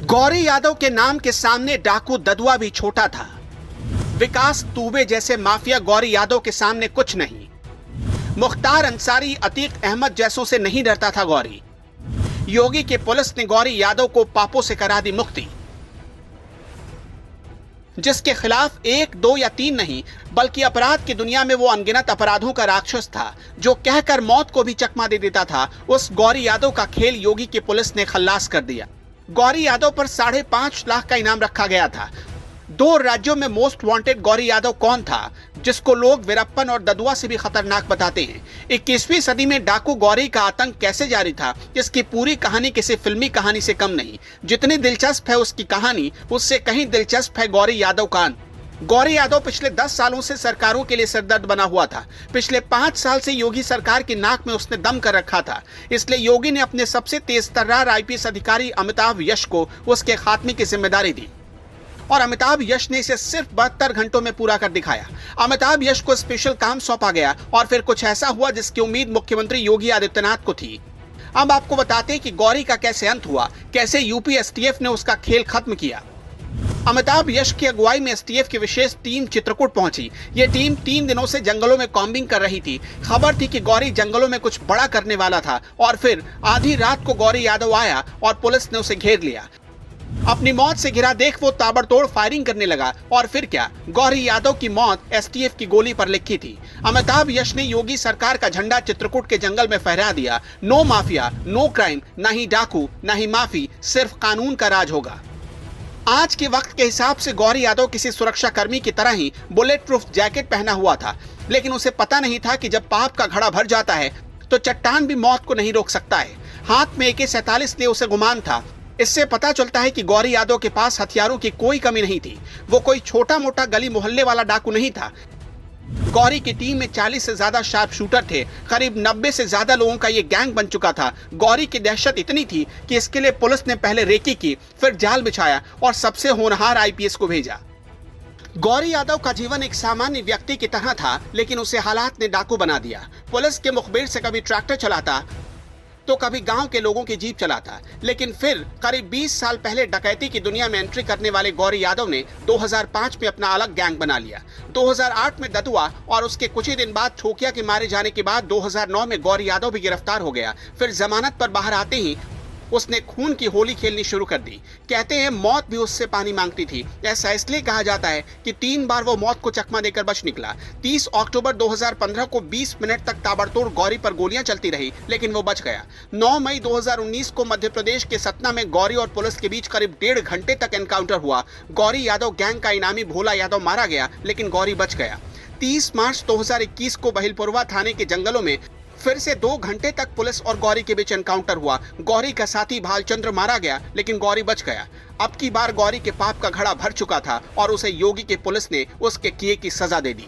गौरी यादव के नाम के सामने डाकू ददुआ भी छोटा था। विकास दुबे जैसे माफिया गौरी यादव के सामने कुछ नहीं। मुख्तार अंसारी, अतीक अहमद जैसों से नहीं डरता था गौरी। योगी की पुलिस ने गौरी यादव को पापों से करा दी मुक्ति। जिसके खिलाफ 1, 2 या 3 नहीं बल्कि अपराध की दुनिया में वो अनगिनत अपराधों का राक्षस था, जो कहकर मौत को भी चकमा दे देता था। उस गौरी यादव का खेल योगी की पुलिस ने खल्लास कर दिया। गौरी यादव पर 5.5 लाख का इनाम रखा गया था। 2 राज्यों में मोस्ट वांटेड गौरी यादव कौन था, जिसको लोग वीरप्पन और ददुआ से भी खतरनाक बताते हैं। 21वीं सदी में डाकू गौरी का आतंक कैसे जारी था, इसकी पूरी कहानी किसी फिल्मी कहानी से कम नहीं। जितनी दिलचस्प है उसकी कहानी, उससे कहीं दिलचस्प है गौरी यादव का अंत। गौरी यादव पिछले 10 सालों से सरकारों के लिए सिरदर्द बना हुआ था। पिछले 5 साल से योगी सरकार की नाक में उसने दम कर रखा था। इसलिए योगी ने अपने सबसे तेज तर्रार आईपीएस अधिकारी अमिताभ यश को उसके खात्मे की जिम्मेदारी दी, और अमिताभ यश ने इसे सिर्फ 72 घंटों में पूरा कर दिखाया। अमिताभ यश को स्पेशल काम सौंपा गया और फिर कुछ ऐसा हुआ जिसकी उम्मीद मुख्यमंत्री योगी आदित्यनाथ को थी। अब आपको बताते हैं कि गौरी का कैसे अंत हुआ, कैसे यूपी एसटीएफ ने उसका खेल खत्म किया। अमिताभ यश की अगुवाई में एसटीएफ की विशेष टीम चित्रकूट पहुंची। ये टीम 3 दिनों से जंगलों में कॉम्बिंग कर रही थी। खबर थी कि गौरी जंगलों में कुछ बड़ा करने वाला था, और फिर आधी रात को गौरी यादव आया और पुलिस ने उसे घेर लिया। अपनी मौत से घिरा देख वो ताबड़तोड़ फायरिंग करने लगा, और फिर क्या, गौरी यादव की मौत एसटीएफ की गोली पर लिखी थी। अमिताभ यश ने योगी सरकार का झंडा चित्रकूट के जंगल में फहरा दिया। नो माफिया, नो क्राइम, ना ही डाकू, ना ही माफी, सिर्फ कानून का राज होगा। आज के वक्त के हिसाब से गौरी यादव किसी सुरक्षा कर्मी की तरह ही बुलेट प्रूफ जैकेट पहना हुआ था, लेकिन उसे पता नहीं था कि जब पाप का घड़ा भर जाता है तो चट्टान भी मौत को नहीं रोक सकता है। हाथ में AK-47 लिए उसे गुमान था। इससे पता चलता है कि गौरी यादव के पास हथियारों की कोई कमी नहीं थी। वो कोई छोटा मोटा गली मोहल्ले वाला डाकू नहीं था। गौरी की टीम में 40 से ज्यादा शार्प शूटर थे। करीब 90 से ज्यादा लोगों का ये गैंग बन चुका था। गौरी की दहशत इतनी थी कि इसके लिए पुलिस ने पहले रेकी की, फिर जाल बिछाया और सबसे होनहार आईपीएस को भेजा। गौरी यादव का जीवन एक सामान्य व्यक्ति की तरह था, लेकिन उसे हालात ने डाकू बना दिया। पुलिस के मुखबिर से कभी ट्रैक्टर चलाता तो कभी गांव के लोगों की जीप चलाता। लेकिन फिर करीब 20 साल पहले डकैती की दुनिया में एंट्री करने वाले गौरी यादव ने 2005 में अपना अलग गैंग बना लिया। 2008 में ददुआ और उसके कुछ ही दिन बाद छोकिया के मारे जाने के बाद 2009 में गौरी यादव भी गिरफ्तार हो गया। फिर जमानत पर बाहर आते ही उसने खून की होली खेलनी शुरू कर दी। कहते हैं मौत भी उससे पानी मांगती थी। ऐसा इसलिए कहा जाता है कि 3 बार वो मौत को चकमा देकर बच निकला। 30 अक्टूबर 2015 को 20 मिनट तक ताबड़तोड़ गौरी पर गोलियां चलती रही, लेकिन वो बच गया। 9 मई 2019 को मध्य प्रदेश के सतना में गौरी और पुलिस के बीच करीब 1.5 घंटे तक एनकाउंटर हुआ। गौरी यादव गैंग का इनामी भोला यादव मारा गया, लेकिन गौरी बच गया। 30 मार्च 2021 को बहिलपुरवा थाने के जंगलों में फिर से 2 घंटे तक पुलिस और गौरी के बीच एनकाउंटर हुआ। गौरी का साथी भालचंद्र मारा गया, लेकिन गौरी बच गया। अब की बार गौरी के पाप का घड़ा भर चुका था और उसे योगी की पुलिस ने उसके किए की सजा दे दी।